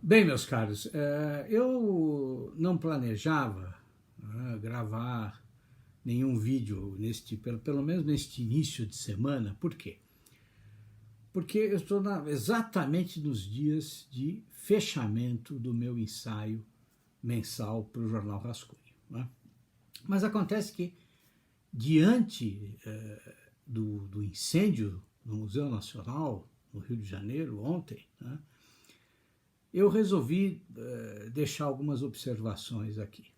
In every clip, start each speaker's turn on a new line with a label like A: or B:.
A: Bem, meus caros, eu não planejava gravar nenhum vídeo pelo menos neste início de semana. Por quê? Porque eu estou exatamente nos dias de fechamento do meu ensaio mensal para o Jornal Rascunho, né? Mas acontece que, diante do incêndio no Museu Nacional, no Rio de Janeiro, ontem, né, eu resolvi deixar algumas observações aqui.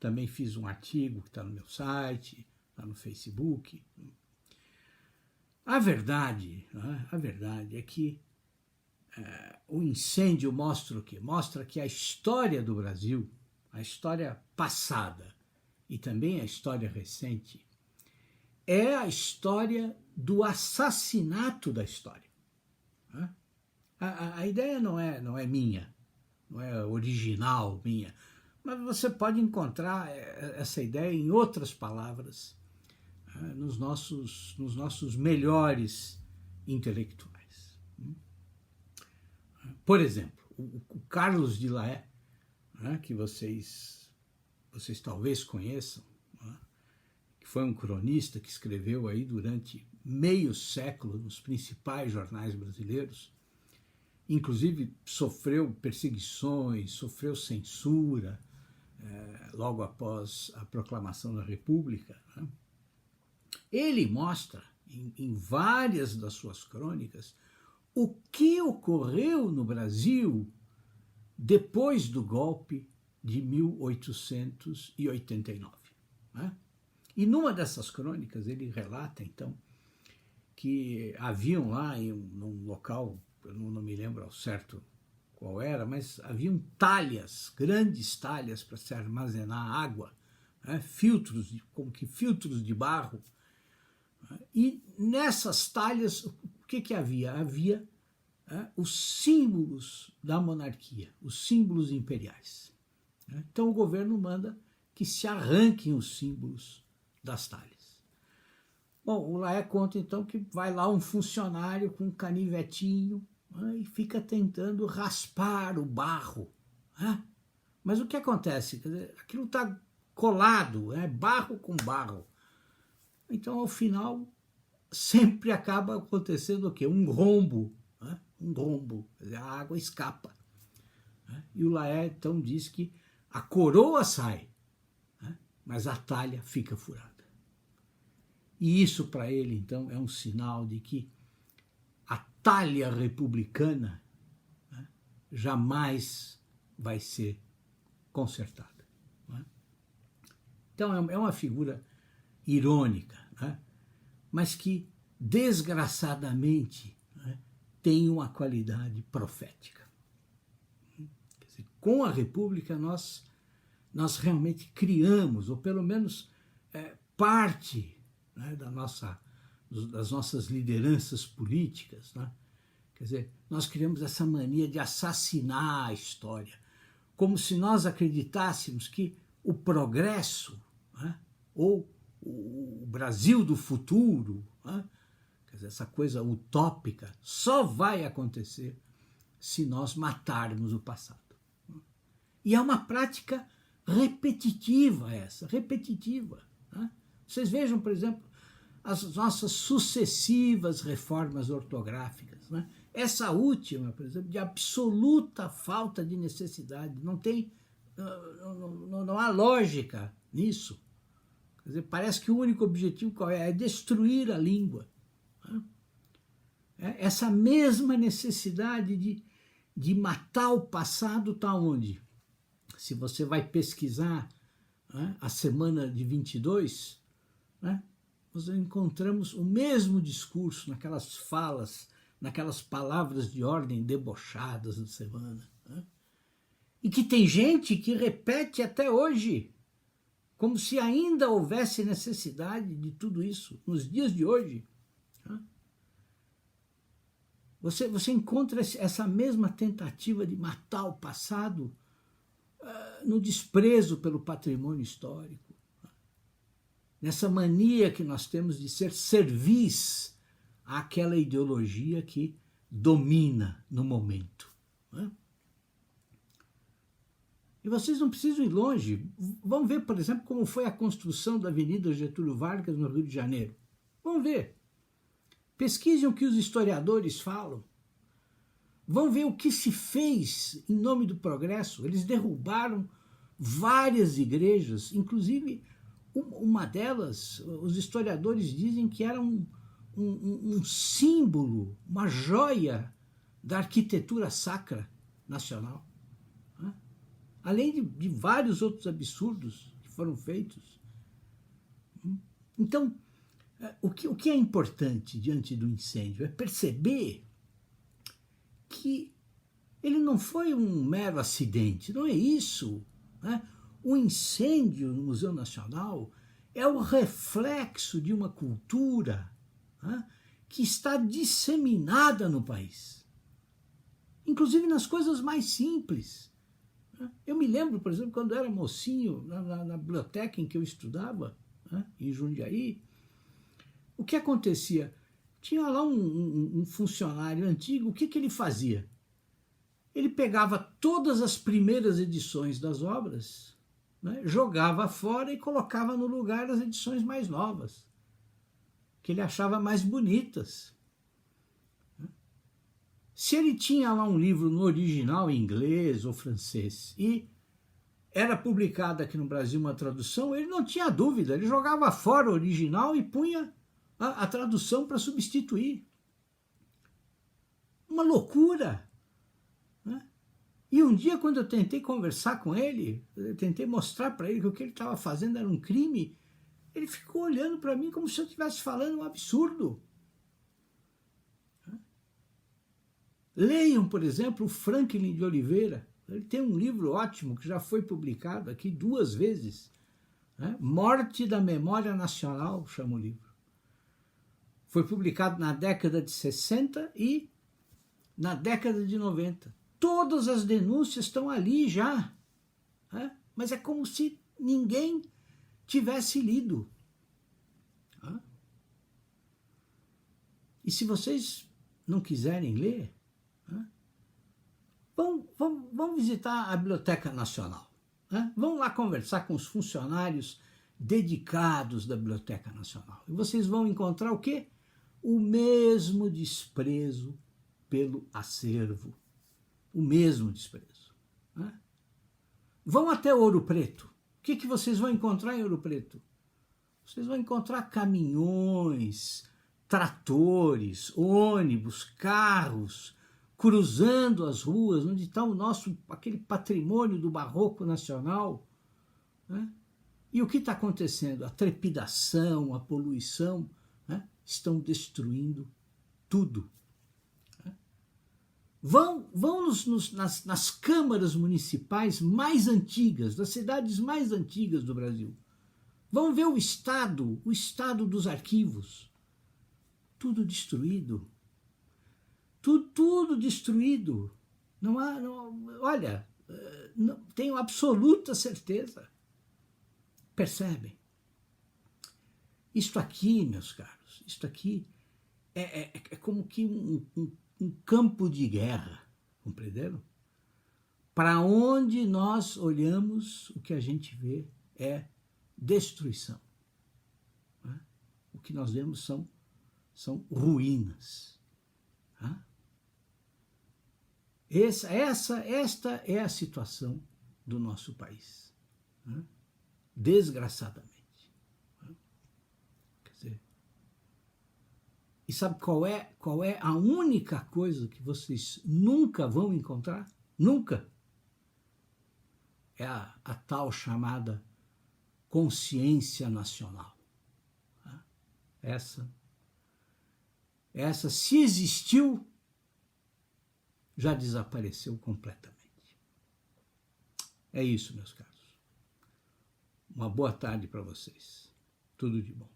A: Também fiz um artigo que está no meu site, está no Facebook. A verdade é que o incêndio mostra o quê? Mostra que a história do Brasil, a história passada e também a história recente, é a história do assassinato da história. A ideia não é minha, não é original minha, mas você pode encontrar essa ideia em outras palavras nos nossos melhores intelectuais. Por exemplo, o Carlos de Laet, que vocês talvez conheçam, que foi um cronista que escreveu aí durante meio século nos principais jornais brasileiros, inclusive sofreu perseguições, sofreu censura logo após a proclamação da República, né? Ele mostra em várias das suas crônicas o que ocorreu no Brasil depois do golpe de 1889. Né? E numa dessas crônicas ele relata, então, que haviam lá num local, eu não me lembro ao certo qual era, mas haviam talhas, grandes talhas para se armazenar água, filtros, como que filtros de barro. E nessas talhas, o que havia? Havia os símbolos da monarquia, os símbolos imperiais. Então o governo manda que se arranquem os símbolos das talhas. Bom, o Laet conta então que vai lá um funcionário com um canivetinho e fica tentando raspar o barro. Mas o que acontece? Quer dizer, aquilo está colado, barro com barro. Então, ao final, sempre acaba acontecendo o quê? Um rombo. Um rombo, quer dizer, a água escapa. E o Laet, então, diz que a coroa sai, mas a talha fica furada. E isso, para ele, então, é um sinal de que a talha republicana jamais vai ser consertada. Então, é uma figura irônica, mas que, desgraçadamente, tem uma qualidade profética. Quer dizer, com a República, nós realmente criamos, ou pelo menos parte das nossas lideranças políticas, quer dizer, nós criamos essa mania de assassinar a história, como se nós acreditássemos que o progresso, ou o Brasil do futuro, quer dizer, essa coisa utópica, só vai acontecer se nós matarmos o passado. E é uma prática repetitiva essa, repetitiva. Vocês vejam, por exemplo, as nossas sucessivas reformas ortográficas. Essa última, por exemplo, de absoluta falta de necessidade, não há lógica nisso. Quer dizer, parece que o único objetivo qual é? É destruir a língua. Essa mesma necessidade de matar o passado está onde? Se você vai pesquisar a semana de 22, nós encontramos o mesmo discurso naquelas falas, naquelas palavras de ordem debochadas da semana. E que tem gente que repete até hoje, como se ainda houvesse necessidade de tudo isso nos dias de hoje. Você encontra essa mesma tentativa de matar o passado no desprezo pelo patrimônio histórico, nessa mania que nós temos de ser servis àquela ideologia que domina no momento. vocês não precisam ir longe. Vão ver, por exemplo, como foi a construção da Avenida Getúlio Vargas no Rio de Janeiro. Vão ver. Pesquisem o que os historiadores falam. Vão ver o que se fez em nome do progresso. Eles derrubaram várias igrejas, inclusive uma delas, os historiadores dizem que era um símbolo, uma joia da arquitetura sacra nacional. Além de vários outros absurdos que foram feitos. Então, o que é importante diante do incêndio é perceber que ele não foi um mero acidente, não é isso. Né? O incêndio no Museu Nacional é o reflexo de uma cultura, né, que está disseminada no país, inclusive nas coisas mais simples. Eu me lembro, por exemplo, quando eu era mocinho, na biblioteca em que eu estudava, né, em Jundiaí, o que acontecia? Tinha lá um funcionário antigo, o que ele fazia? Ele pegava todas as primeiras edições das obras, né, jogava fora e colocava no lugar as edições mais novas, que ele achava mais bonitas. Se ele tinha lá um livro no original em inglês ou francês e era publicada aqui no Brasil uma tradução, ele não tinha dúvida, ele jogava fora o original e punha a tradução para substituir. Uma loucura. Né? E um dia, quando eu tentei conversar com ele, eu tentei mostrar para ele que o que ele estava fazendo era um crime, ele ficou olhando para mim como se eu estivesse falando um absurdo. Leiam, por exemplo, o Franklin de Oliveira. Ele tem um livro ótimo que já foi publicado aqui 2 vezes. Né? Morte da Memória Nacional, chama o livro. Foi publicado na década de 60 e na década de 90. Todas as denúncias estão ali já. Né? Mas é como se ninguém tivesse lido. Né? E se vocês não quiserem ler, vão visitar a Biblioteca Nacional. Né? Vão lá conversar com os funcionários dedicados da Biblioteca Nacional. E vocês vão encontrar o quê? O mesmo desprezo pelo acervo. O mesmo desprezo. Né? Vão até Ouro Preto. O que vocês vão encontrar em Ouro Preto? Vocês vão encontrar caminhões, tratores, ônibus, carros, cruzando as ruas, onde está aquele patrimônio do barroco nacional. Né? E o que está acontecendo? A trepidação, a poluição, né, estão destruindo tudo. Né? Vão nas câmaras municipais mais antigas, das cidades mais antigas do Brasil. Vão ver o estado dos arquivos. Tudo destruído. Tudo destruído. Olha, tenho absoluta certeza. Percebem? Isto aqui, meus caros, isto aqui é como que um campo de guerra, compreenderam? Para onde nós olhamos, o que a gente vê é destruição. Né? O que nós vemos são ruínas. Né? Esta é a situação do nosso país, né? Desgraçadamente. Né? Quer dizer, e sabe qual é a única coisa que vocês nunca vão encontrar? Nunca. É a tal chamada consciência nacional. Né? Essa, se existiu, já desapareceu completamente. É isso, meus caros. Uma boa tarde para vocês. Tudo de bom.